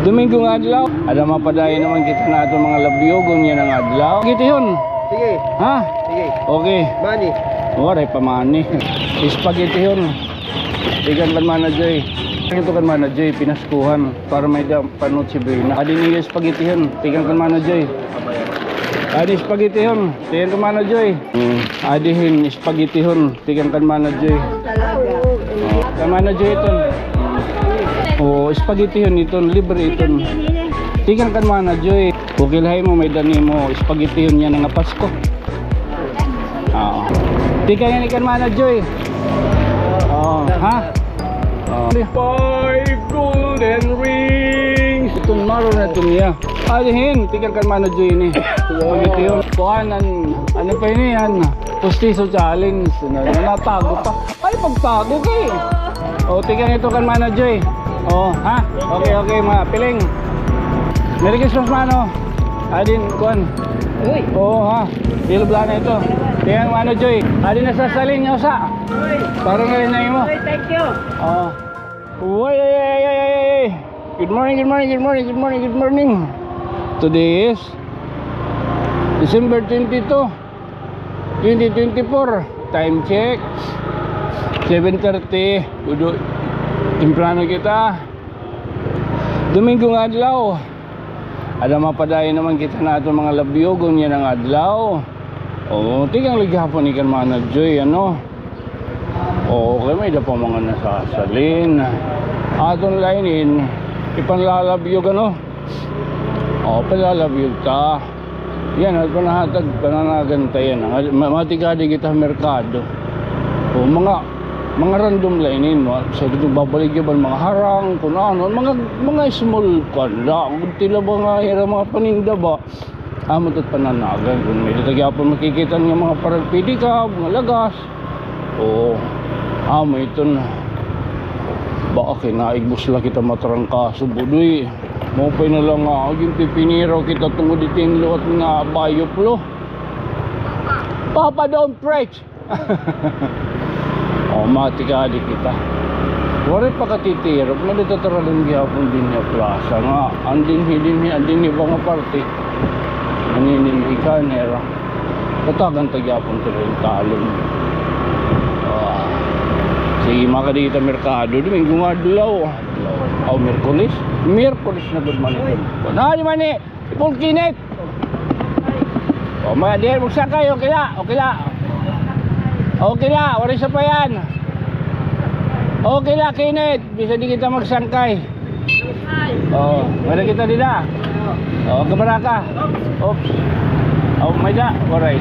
Domingo nga adlaw. Ada mapadayon naman kita na ato mga labyogong yan ang adlaw. Gito yun. Sige. Ha? Sige. Okay. Mani. Waray pa mani. Spaghetti yun. Tigan kan mana Joy. Ito kan mana Joy, pinaskuhan para may panot si Brina. Adi niya spaghetti yun. Tigan kan mana Joy. Adi spaghetti yun. Tigan kan mana Joy. Adihin spaghetti yun. Tigan kan mana Joy. Kan mana Joy ito. Oh, spaghetti yun ito. Libre ito. Tigan kan mana Joy. Kukilahay mo may dani mo. Spaghetti yun yan nga Pasko. Oo. Tigan yan ikan mana Joy. Oh, ha? Oh. 5 golden rings. Itong maro na ito niya. Alihin, tingnan kan mana Joy ini. Pagito yun. Kuhanan, ano pa yun yan? Pustiso challenge. Natago pa. Ay, pagtago kayo. O, tingnan ito kan mana Joy. O, ha? Okay, okay, mga piling. Merry Christmas, mano. Adin, kuhan. Oo, ha? Dilubla na ito. Tingnan mana Joy. Adin, nasasalin niya sa. Parang ngayon na mo. Thank you. Oh. Uy, ay. Good morning. Today is December 22, 2024. Time check 7:30. Udo temprano kita. Domingo nga adlaw. Ada mapadayon naman kita na ato mga labyogong yan ang adlaw. Oh, tigang lighapon ikan mana Joy, ano? Okay, may da pa mga nasasalin. Atong lainin, ipanlalabyog ano? O, panlalabyog ta. Yan, at panahatag, pananagantayan. Matigadi kita merkado. O, mga random lainin. Sa itong babalik yung mga harang, kung ano, mga small kanda. Kung tila ba nga, mga paninda ba? Amot at pananagan. Kung may tatagyapan makikita ng mga paragpidika, mga lagas. O, may ito na. Baka kinaigbos lang kita matrangkaso. Budoy, mapay na lang nga. Yung pipiniraw kita tungod itin luat nga bayoplo. Papa, don't preach. O, matikadi kita. Wari pa katitirap. Malitataralong gihapon din niya plaza nga. Andin ba nga parte. Aninin ikanera. Katagan tagyapon ito rin talon. Sige, makadita merkado. Domingo nga adlaw. O, Merkulis na good man ito. Di mani, ipulkinit. O, mga diyan, magsakay. Okay la, wari sa pa yan. Okay la, kinit. Bisa di kita magsangkay. O, wala kita dila. O, kabaraka. Oops. O, may da, alright.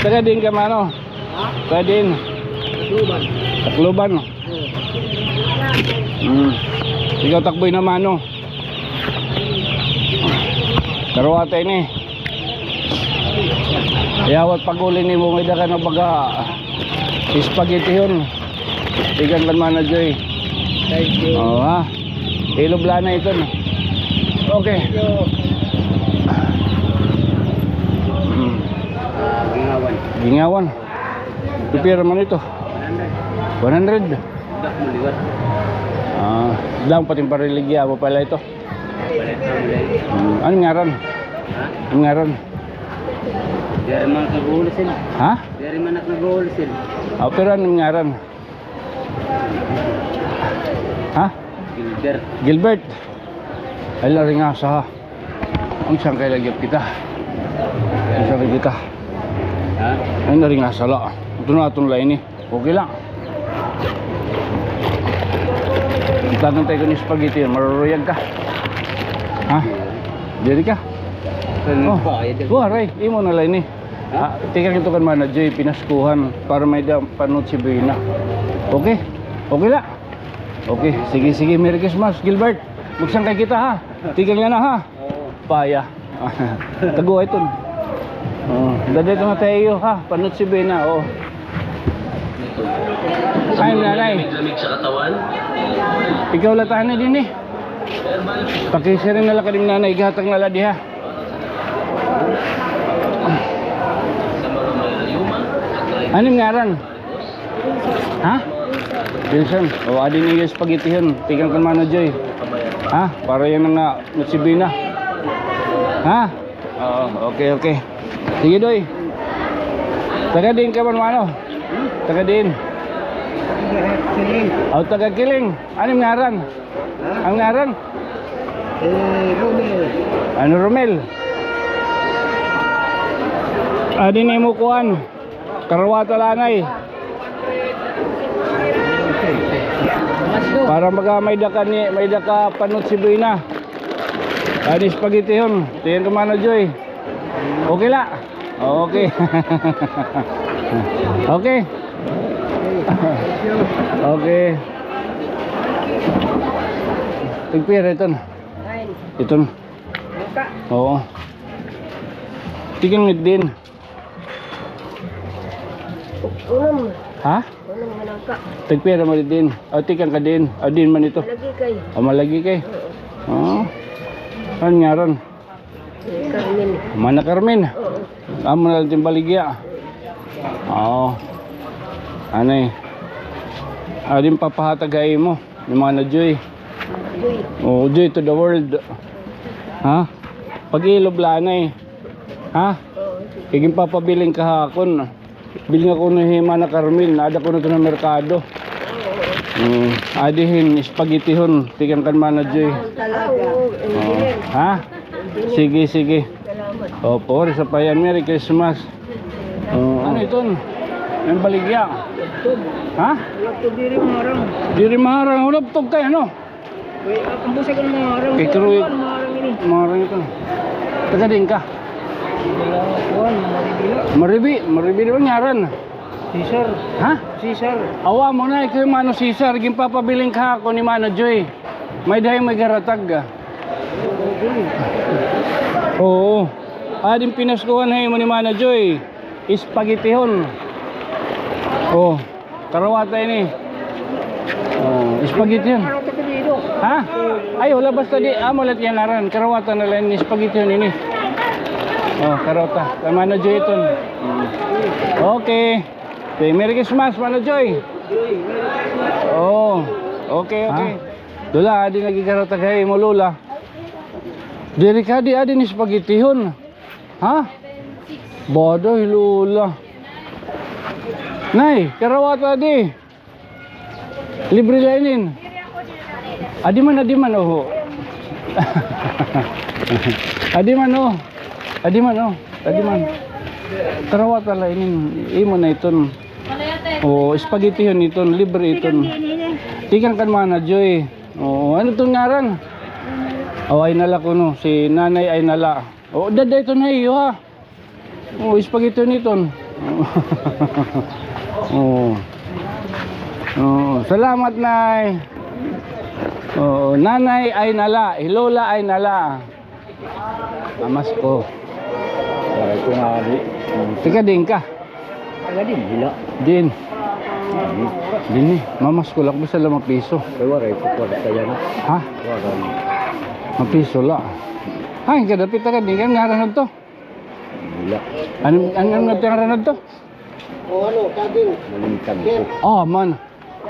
Taga din ka mano. Kadin. Takluban. Ikaw takboy naman no. Karuwate ini. Yawat pagulin ni mo may daga ng baga. Spaghetti yun. Tigan kan mana Joy. Thank you. Oo ha. Ilubla na ito. Okay. Gingawan. Pipira man ito. 100. Lang pating pariligya mo pala ito. Anong ngaran? Anong ngaran? Dari man nag-wholesale. Ha? Dari man nag-wholesale. Pero anong ngaran? Ha? Gilbert. Ay lari nga sa ha. Ang siyang kailagyap kita. Ang siyang kita. Ha? Ay lari nga sa la. Ito na itong lain eh. Okay lang. Itagantay ko ni spaghetti yun. Maruruyag ka. Ha? Diri ka? Oh, aray. Imo na lain eh. Tika ito kan mana Joy. Pinaskuhan para may panot si Brina. Okay? Okay lang. Okay. Sige. Merry Christmas, Gilbert. Magsangkay kita ha. Tika nga na ha. Paya. Tago ito. Dadito na tayo ha. Panot si Brina. Ay, nanay. Ikaw latahan na din eh. Pakisirin na lang ka din nanay. Igatang nala di ha. Anong ngaran? Ha? Wilson, o adi ni spaghetti yun. Tigang kan mana Joy. Ha? Para yan nga natsibina. Ha? Oo, okay. Sige Doy. Taga din ka man mano? Taga din. O taga Kiling. Anong ngaran? Ang ngaran? Romel. Ano Romel? Adi ni mo kuan. Karawata lanay. Para may daka panot si Buina. Adi spaghetti yun. Tiyan ka mana Joy. Okay la. Okay. Okay. Okay. Tigpira ito na. Ito na. Oo. Tigang din. Unang, Ha? unang manangka. Tigpira mo din. O tigang ka din. O din man ito. Lagi kay O malagi kay. Oo. Ano nga ron? Carmen. Mana Carmen. Oo. Amo na lang yung baligya. Oo. Ano eh. Adin papahatagay mo. Yung mga na Joy. Uy, Oh, Joy to the world. Ha? Pag-ilob lanay. Ha? oo. Kiging papabiling kahakon. Biling ako na hima na Carmen. Ada ko na ito ng merkado. Adihin, spaghetti hon. Tigang kan mana Joy. Oo, engineer. Ha? Sige. Salamat. Opo, sa payan. Merry Christmas. Ano ito? Yung baligya. Ha? Laptop diri marang. Diri marang. Hulaptog kayo, ano? Uy, ang busag ang marang. Kay Kruy. Marang ini. Marang ito. Taga din ka. Kuan, maribila. Maribi di ba ngaran? Caesar. Ha? Caesar. Awa mo na, ikaw yung Mano Cesar. Gimpapabiling ka ako ni Mano Joy. May dahi may garatag ka. Oo. Ading pinaskuhan hay mo ni Mano Joy. Spaghetti hon. Oh, karawata ini. Oh, spaghetti yun. Ano ka dito? Ha? Ay, wala basta di. Amulat yan ngaran. Karawata na lang ni spaghetti yun ini. Oh, karawata. Kay Mano Joy ito. Okay. Okay, Merry Christmas, Mano Joy. Oh, okay. Dula, adi nagigarawata kay mo lula. Diri ka di adi ni spaghetti yun. Ha? Bodo, lula. Nay, karawata di. Libre lainin. Adi man oh. Adi man. Karawata lainin. Imo na iton. Oh, spaghetti yun iton, libre iton. Tikan kan mana Joy. Oh, ano tong ngaran? Oh, ay nala ko no, si Nanay ay nala. Oh, daday ito na iyo ha. Oh, spaghetti yun iton. Oh. Oh, salamat Nay. Oh, Nanay ay nala, Lola ay nala. Amas ko. Waray ko nga di. Tika din ka. Taga din, hila. Din. Din eh. Mamas ko lang basta 5 piso. Kaya waray ko kwarta yan. Ha? Waray. 5 piso la. Ay, kadapit ka din kan ngaran to. Hila. Ano ngaran to? Malintag ko. Oh, man.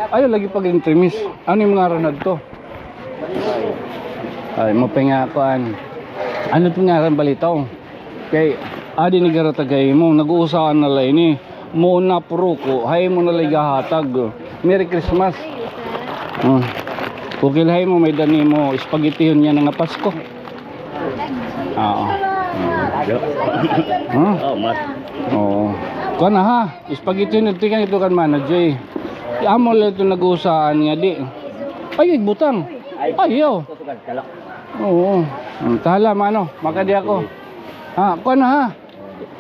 Ayo lagi pag intrimis. Ano yung ngaran to? Ay, mapengakuan. Ano itong ngaran balitaw? Kay, adi ni garatagay mo, nag-uusaan na lang ini. Mo na puro ko, hay mo na lang gahatag. Merry Christmas. Kukil hay mo, may dani mo, spaghetti yun yan nga Pasko. Oo. Oh, mat. Oo. Kuha na ha, spaghetti yun, ito kan Mano Joy. Amo lang ito nag-uusaan nga di. Ay, butang. Ayaw. Kalak. Oo. Tala, mano. Makadi ako. Ha, kuha na ha.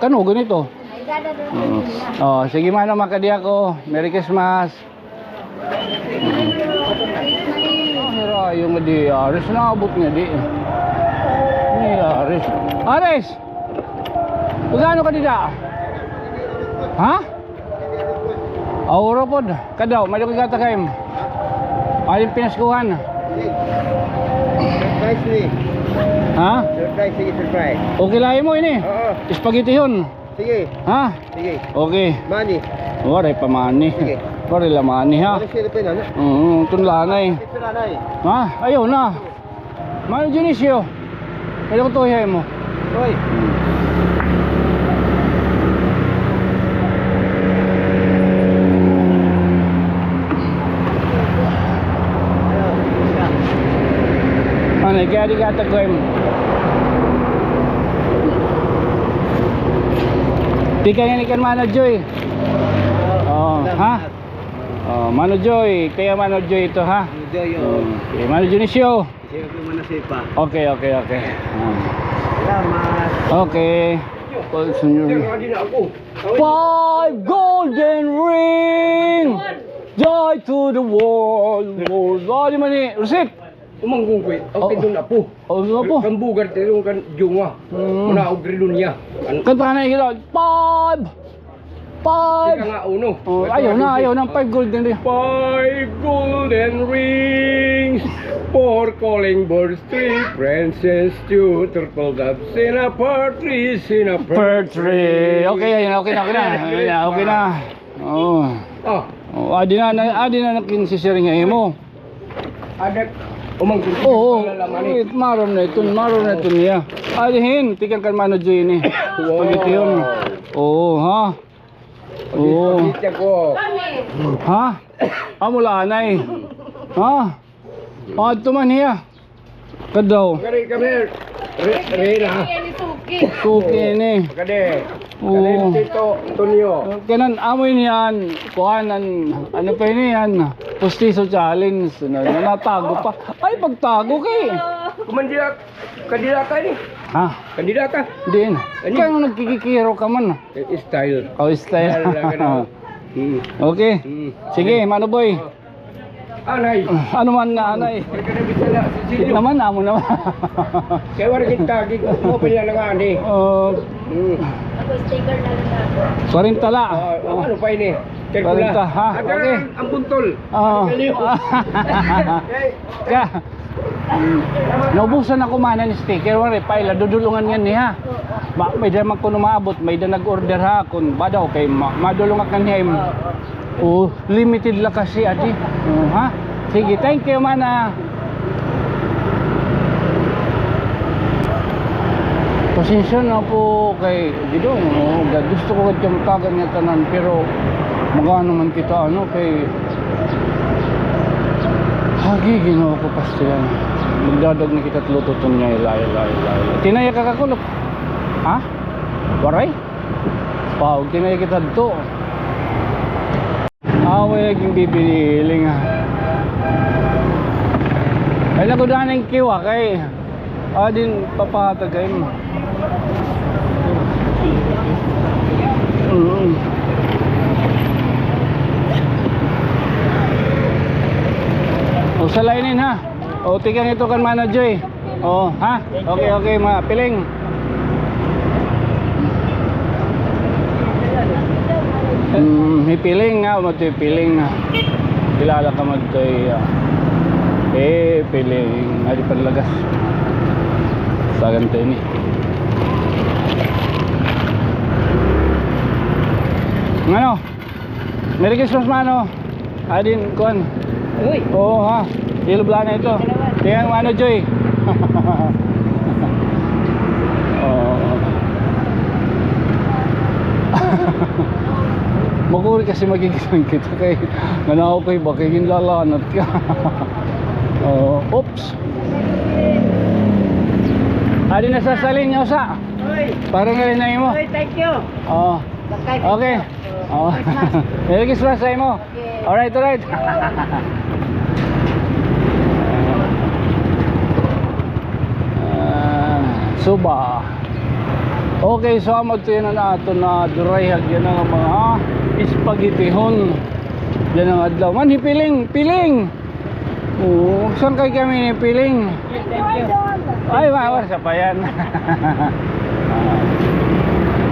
Kano, ganito. Oh, sige mano, makadi ako. Merry Christmas. Mira, yung di Aris na abot niya di. Ni Aris. Aris! Pagano ka dida? Ha? Auro pod. Kadaw, may kagata kayem. Aling pinaskuhan. Surprise ni. Ha? Surprise, sige surprise. Okay lang mo ini. Oo. Spaghetti yun. Sige. Ha? Sige. Okay. Money. Waray pa mani. Sige. Pare laman ni ha. Ano Philippine ano? Tunlanay. Ito nanay. Ha? Ayaw na. Mano Dionisio? Kailan ko tuhihay mo? Hoy. Ano, kaya di ka tagway mo. Di ka nga ikan Mano Joy. Oh, ha? Oh, Mano Joy. Kaya Mano Joy ito ha? Joy Okay, Mano Dionisio. Siya ko man sipa. Okay. Salamat. Okay. Oh, senyor. ako. 5 golden ring. Joy to the world. Di man ni. Receipt. Umanggung ko, Oh. ang pindong na po. Oh, ano po? Kan bugar tayo kan jungwa. Muna og grilon niya. Kan Kanta na kita. 5. ka nga uno. Oh, ayaw na 5 golden ring. 5 golden rings, 4 calling birds, 3 princess, 2 turtle doves, in a partridge, in a Pertry. Okay na. Okay na. Oh. Ah, Adi na nakin si Sir nga mo. adak umanggung ko. Oo. Lalaman ni. Maron na ito niya. Alihin, tikan kan Mano Joy ni. Pagiti yun. Oo, ha? Oo. Pagkita ko. Ha? Mula anay. Ha? Ito man niya. Kadaw. Kari kami. Rena. Suki ni. Kade. Oo. Kade Tito Tonyo. Kanan amoy niyan. Kuhanan. Ano pa yun yan? Pustiso challenge. Natago pa. Ay, pagtago kay. Kumandira kandidata ni. Ha? Kandidata. Din. Kaya nung nagkikikiro ka man. Style. Oh, style. Hmm. Okay. Hmm. Sige, Mano Boy. Anay. Ano man na anay. Kada bisala si Silyo. Naman, amo naman. Kaya wala kita gig mo pala nga ni. Hmm. 40 tala. Ano pa ini? Kalkula. 40, ha? Okay. Ang buntol. Kaya, naubusan ako man ng sticker. Wari, paila, dudulungan yan niya. May da magkuno maabot, may da nag-order ha. Kung badaw, kay madulungan ka niya. Oh, limited lang kasi, adi. Ha? Sige, thank you, mana. Pasensya na po kay Gidong. Gusto ko kayong tagan niya tanan, pero magano man kita, kay hagi ginawa ko pastilan. Magdadag na kita tlututon niya, ilay. Tinaya ka kakulok. Ha? Waray? Pao, tinaya kita dito. Away naging bibiling ha. Ay nagudahan ng kiwa kay din papatag kayo mo. O salainin ha. O tigang ito kan Mano Joy. O ha. Okay mga piling. May piling nga, matoy piling nga. Kilala ka matoy piling. Adi panlagas. Sagan tayo ni. Ano? Merry Christmas Mano. Adin, kuan. Uy. Oo ha. Ilubla na ito. Tingnan Mano Joy. Maguri kasi magigising kita kay nanaw ko'y bakay ginlalanat ka. Oops. Adi na sasalin niyo sa. Parang galing na mo. Thank you. Okay. Merry Christmas sa mo. Alright. Suba. Okay, so amod to yan na ato na durayhag yan ang mga spaghettihon. Yan ang adlaw. Man, piling. Oo, saan kayo kami ni piling? Ay, mawar sa payan.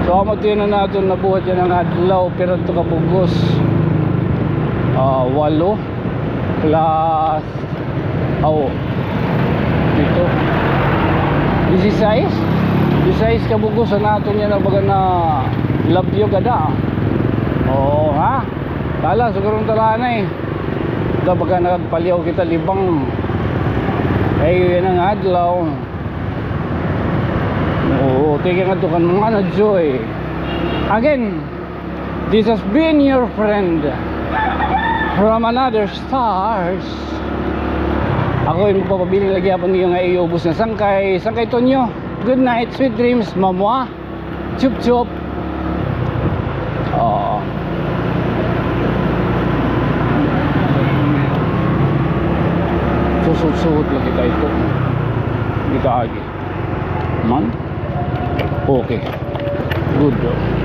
So amod to yan na ato nabuhat yan ang adlaw. Pero ito kabugos 8 plus dito 16 kabugusan nato niya na baga na labyo gada. Oo ha. Tala, siguro tala na eh. Ito pagka nagpaliw kita libang. Ay, yan ang adlaw. Oo, tingin nga ito kan mga na Joy. Again, this has been your friend from another stars. Ako yung magpapabiling lagi ako niyo nga iubos na sangkay. Sangkay to nyo. Good night, sweet dreams, mamwa. Chup chup. Oo. Susud-suhod lagi tayo ito. Hindi ka agi. Man? Okay. Good job.